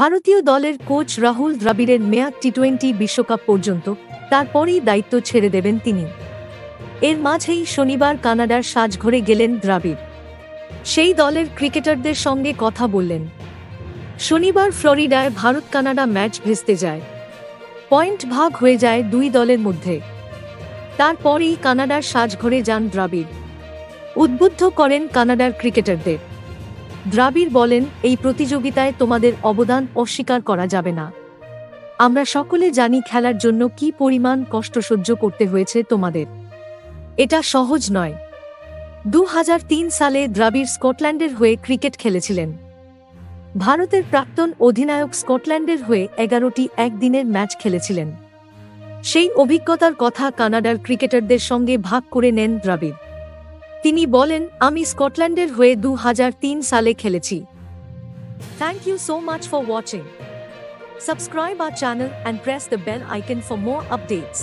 ভারতীয় দলের কোচ রাহুল দ্রাবিড়ের মেয়াদ টি-20 বিশ্বকাপ পর্যন্ত, তারপরেই দায়িত্ব ছেড়ে দেবেন তিনি। এর মাঝেই শনিবার কানাডার সাজঘরে গেলেন দ্রাবিড়। সেই দলের ক্রিকেটারদের সঙ্গে কথা বললেন। শনিবার ফ্লোরিডায় ভারত কানাডা ম্যাচ ভেস্তে যায়। পয়েন্ট ভাগ হয়ে যায় দুই দলের মধ্যে। তারপরেই কানাডার সাজঘরে যান দ্রাবিড়। উদ্বুদ্ধ করেন কানাডার ক্রিকেটারদের। দ্রাবিড় বলেন, এই প্রতিযোগিতায় তোমাদের অবদান অস্বীকার করা যাবে না। আমরা সকলে জানি খেলার জন্য কী পরিমাণ কষ্ট সহ্য করতে হয়েছে তোমাদের। এটা সহজ নয়। 2003 সালে দ্রাবিড় স্কটল্যান্ডের হয়ে ক্রিকেট খেলেছিলেন। ভারতের প্রাক্তন অধিনায়ক স্কটল্যান্ডের হয়ে 11টি একদিনের ম্যাচ খেলেছিলেন। সেই অভিজ্ঞতার কথা কানাডার ক্রিকেটারদের সঙ্গে ভাগ করে নেন দ্রাবিড়। তিনি বলেন, আমি স্কটল্যান্ডের হয়ে 2003 সালে খেলেছি। Thank you so much for watching. Subscribe our channel and press the bell icon for more updates.